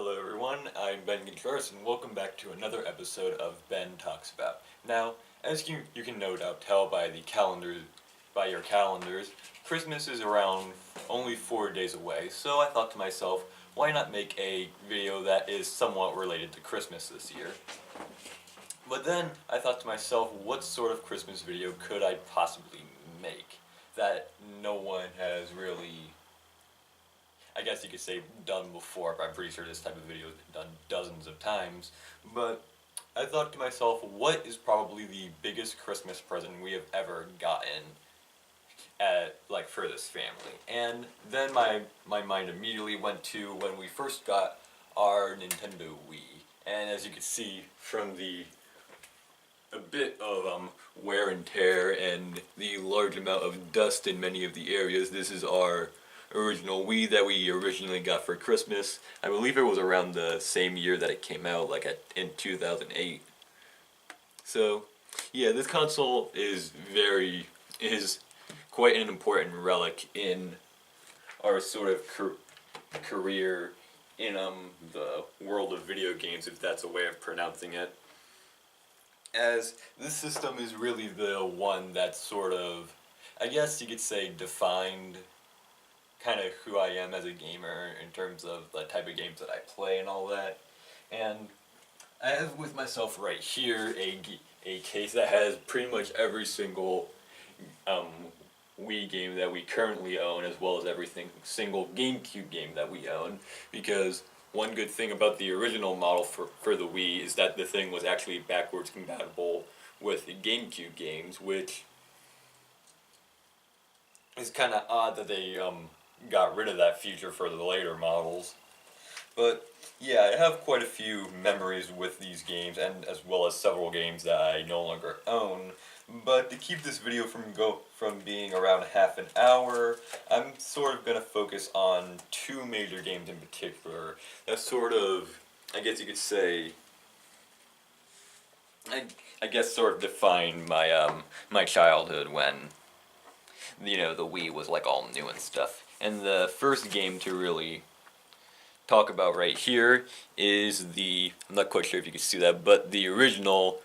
Hello everyone, I'm Ben Contreras and welcome back to another episode of Ben Talks About. Now, as you can no doubt tell by your calendars, Christmas is around only 4 days away, so I thought to myself, why not make a video that is somewhat related to Christmas this year? But then I thought to myself, what sort of Christmas video could I possibly make that no one has really, I guess you could say, done before, but I'm pretty sure this type of video has been done dozens of times. But I thought to myself, what is probably the biggest Christmas present we have ever gotten for this family? And then my mind immediately went to when we first got our Nintendo Wii. And as you can see from a bit of wear and tear and the large amount of dust in many of the areas, this is our original Wii that we originally got for Christmas. I believe it was around the same year that it came out, in 2008. So, yeah, this console is quite an important relic in our sort of career in the world of video games, if that's a way of pronouncing it. As this system is really the one that sort of, I guess you could say, defined kind of who I am as a gamer in terms of the type of games that I play and all that. And I have with myself right here a case that has pretty much every single Wii game that we currently own, as well as single GameCube game that we own, because one good thing about the original model for the Wii is that the thing was actually backwards compatible with the GameCube games, which is kind of odd that they got rid of that feature for the later models. But yeah, I have quite a few memories with these games, and as well as several games that I no longer own. But to keep this video from being around half an hour, I'm sort of gonna focus on two major games in particular that sort of, I guess you could say, I guess sort of defined my childhood when the Wii was like all new and stuff. And the first game to really talk about right here is I'm not quite sure if you can see that, but the original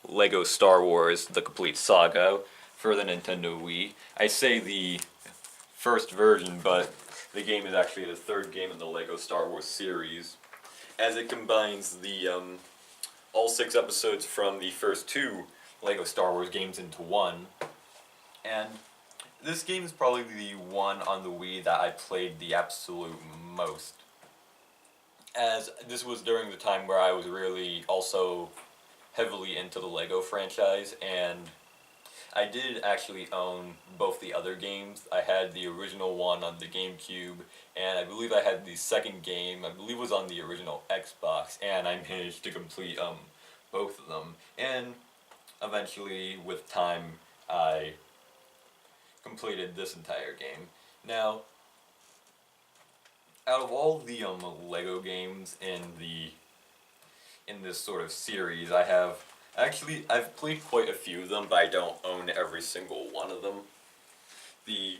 Lego Star Wars: The Complete Saga for the Nintendo Wii. I say the first version, but the game is actually the third game in the Lego Star Wars series, as it combines all 6 episodes from the first 2 Lego Star Wars games into one. And this game is probably the one on the Wii that I played the absolute most, as this was during the time where I was really also heavily into the Lego franchise, and I did actually own both the other games. I had the original one on the GameCube, and I believe I had the second game, I believe was on the original Xbox, and I managed to complete both of them. And eventually, with time, I completed this entire game. Now, out of all the Lego games in this sort of series, I've played quite a few of them, but I don't own every single one of them. The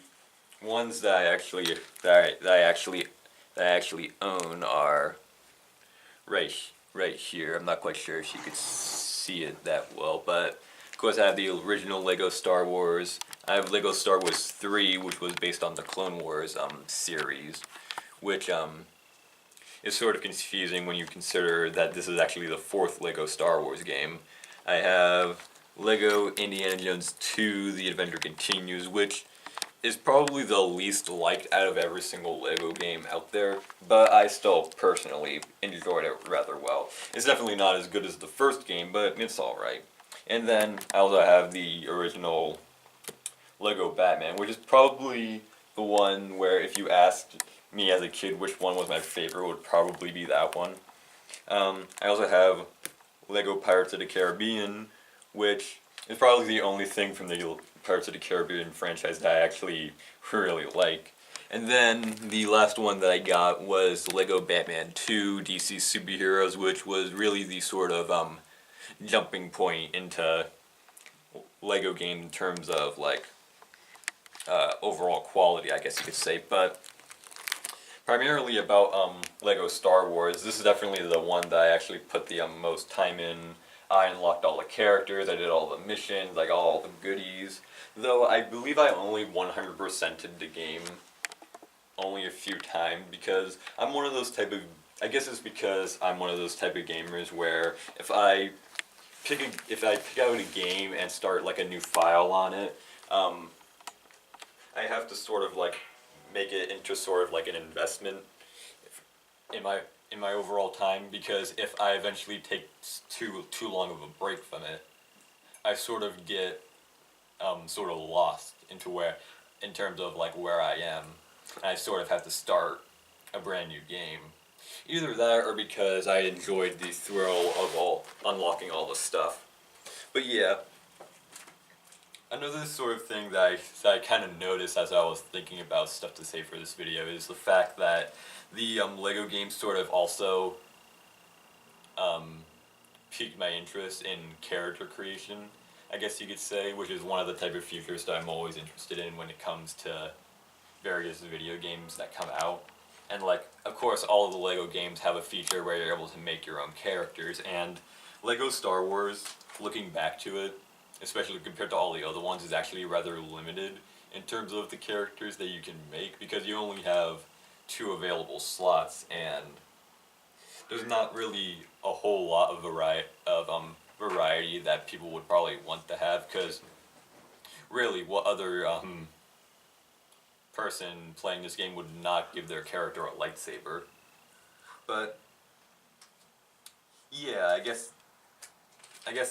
ones that I actually own are right here. I'm not quite sure if you could see it that well, but of course I have the original Lego Star Wars. I have Lego Star Wars 3, which was based on the Clone Wars series, which is sort of confusing when you consider that this is actually the 4th Lego Star Wars game. I have Lego Indiana Jones 2: The Adventure Continues, which is probably the least liked out of every single Lego game out there, but I still personally enjoyed it rather well. It's definitely not as good as the first game, but it's alright. And then I also have the original Lego Batman, which is probably the one where if you asked me as a kid which one was my favorite, it would probably be that one. I also have Lego Pirates of the Caribbean, which is probably the only thing from the Pirates of the Caribbean franchise that I actually really like. And then the last one that I got was Lego Batman 2 DC Superheroes, which was really the sort of jumping point into Lego game in terms of overall quality, I guess you could say. But primarily about Lego Star Wars. This is definitely the one that I actually put the most time in. I unlocked all the characters, I did all the missions, I got all the goodies. Though I believe I only 100%ed the game only a few times because I'm one of those type of. I guess it's because I'm one of those type of gamers where if I pick out a game and start like a new file on it, I have to sort of like make it into sort of like an investment in my overall time, because if I eventually take too long of a break from it, I sort of get sort of lost into where in terms of like where I am. And I sort of have to start a brand new game. Either that or because I enjoyed the thrill of unlocking all the stuff. But yeah, another sort of thing that I kind of noticed as I was thinking about stuff to say for this video is the fact that the Lego games sort of also piqued my interest in character creation, I guess you could say, which is one of the type of features that I'm always interested in when it comes to various video games that come out. And like, of course, all of the Lego games have a feature where you're able to make your own characters, and Lego Star Wars, looking back to it, especially compared to all the other ones, is actually rather limited in terms of the characters that you can make, because you only have 2 available slots, and there's not really a whole lot of variety that people would probably want to have, because really, what other person playing this game would not give their character a lightsaber? But yeah, I guess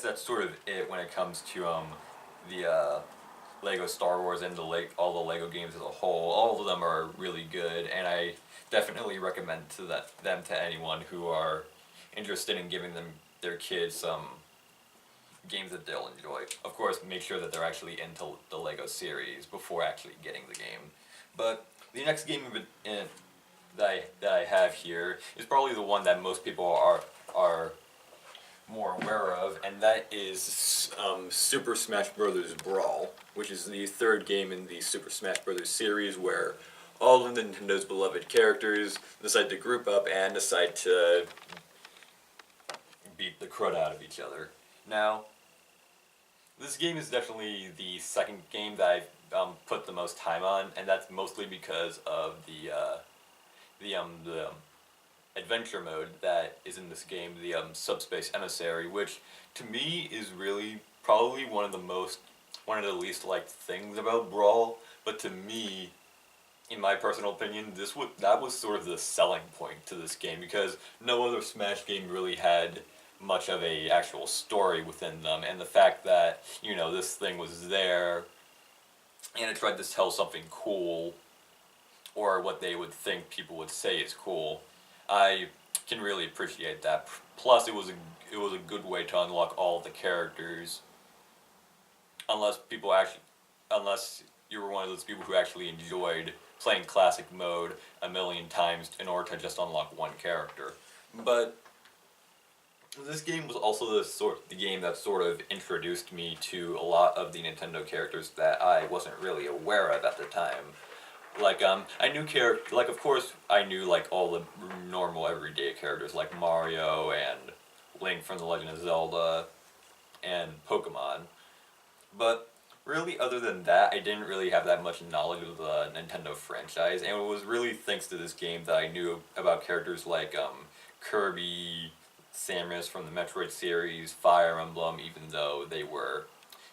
that's sort of it when it comes to the Lego Star Wars and all the Lego games as a whole. All of them are really good, and I definitely recommend them to anyone who are interested in giving their kids some games that they'll enjoy. Of course, make sure that they're actually into the Lego series before actually getting the game. But the next game that I have here is probably the one that most people are more aware of, and that is Super Smash Bros. Brawl, which is the 3rd game in the Super Smash Bros. Series, where all of Nintendo's beloved characters decide to group up and decide to beat the crud out of each other. Now, this game is definitely the 2nd game that I've put the most time on, and that's mostly because of the adventure mode that is in this game, the Subspace Emissary, which to me is really probably one of the least liked things about Brawl. But to me, in my personal opinion, that was sort of the selling point to this game, because no other Smash game really had much of a actual story within them, and the fact that, you know, this thing was there and it tried to tell something cool, or what they would think people would say is cool, I can really appreciate that. Plus, it was a good way to unlock all the characters, unless you were one of those people who actually enjoyed playing classic mode a million times in order to just unlock one character. But this game was also the game that sort of introduced me to a lot of the Nintendo characters that I wasn't really aware of at the time. Like, I knew of course, I knew, like, all the normal everyday characters, like Mario and Link from The Legend of Zelda and Pokemon. But really, other than that, I didn't really have that much knowledge of the Nintendo franchise, and it was really thanks to this game that I knew about characters like, Kirby, Samus from the Metroid series, Fire Emblem, even though they were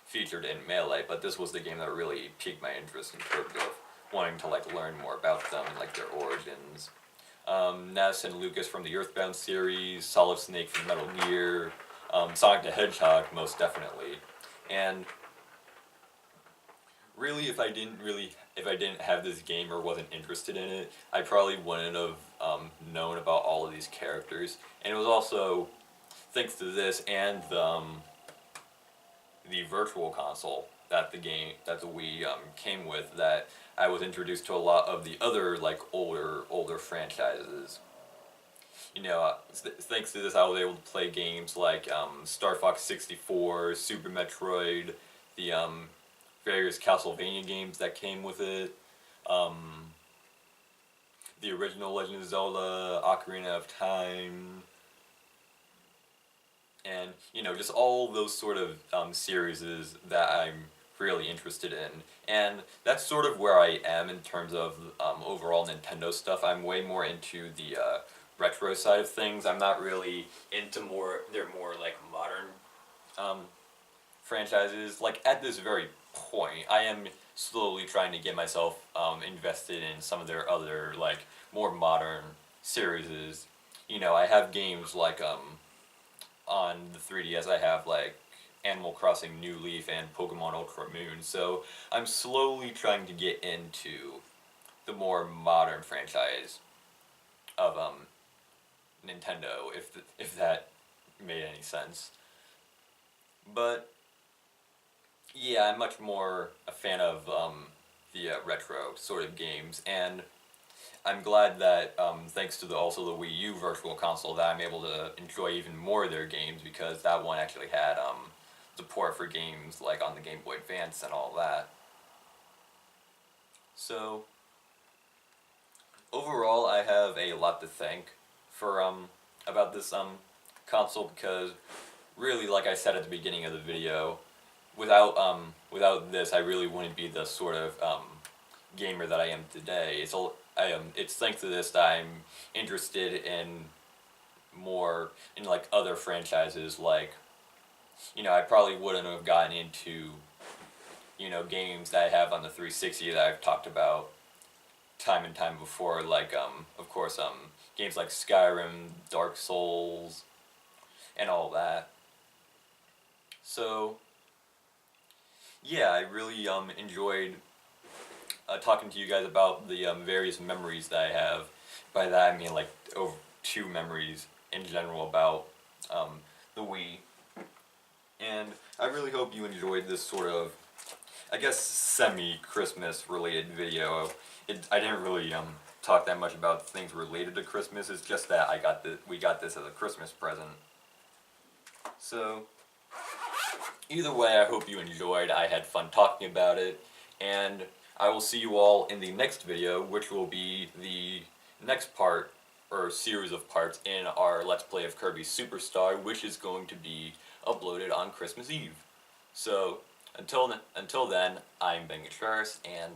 featured in Melee. But this was the game that really piqued my interest in terms of wanting to like learn more about them and like their origins. Ness and Lucas from the Earthbound series, Solid Snake from Metal Gear, Sonic the Hedgehog most definitely. And really, if I didn't have this game or wasn't interested in it, I probably wouldn't have known about all of these characters. And it was also thanks to this and the Virtual Console that the Wii came with, that I was introduced to a lot of the other like older franchises. You know, thanks to this, I was able to play games like Star Fox 64, Super Metroid, the various Castlevania games that came with it. the original Legend of Zelda, Ocarina of Time, and just all those sort of series that I'm really interested in. And that's sort of where I am in terms of overall Nintendo stuff. I'm way more into the retro side of things. I'm not really into they're more like modern um, franchises. Like at this very point, I am slowly trying to get myself invested in some of their other like more modern series. I have games like on the 3DS. I have like Animal Crossing New Leaf and Pokemon Ultra Moon. So I'm slowly trying to get into the more modern franchise of Nintendo, if that made any sense. But yeah, I'm much more a fan of the retro sort of games, and I'm glad that thanks to also the Wii U Virtual Console that I'm able to enjoy even more of their games, because that one actually had support for games like on the Game Boy Advance and all that. So overall, I have a lot to thank for about this console, because really, like I said at the beginning of the video, without this, I really wouldn't be the sort of gamer that I am today. It's thanks to this that I'm interested in more in like other franchises. Like, I probably wouldn't have gotten into games that I have on the 360 that I've talked about time and time before. Like of course games like Skyrim, Dark Souls, and all that. So yeah, I really enjoyed talking to you guys about the various memories that I have. By that I mean like over 2 memories in general about the Wii. And I really hope you enjoyed this sort of, I guess, semi-Christmas related video. I didn't really talk that much about things related to Christmas. It's just that we got this as a Christmas present. So either way, I hope you enjoyed. I had fun talking about it, and I will see you all in the next video, which will be the next part, or series of parts, in our Let's Play of Kirby Superstar, which is going to be uploaded on Christmas Eve. So, until then, I'm Ben Gutierrez, and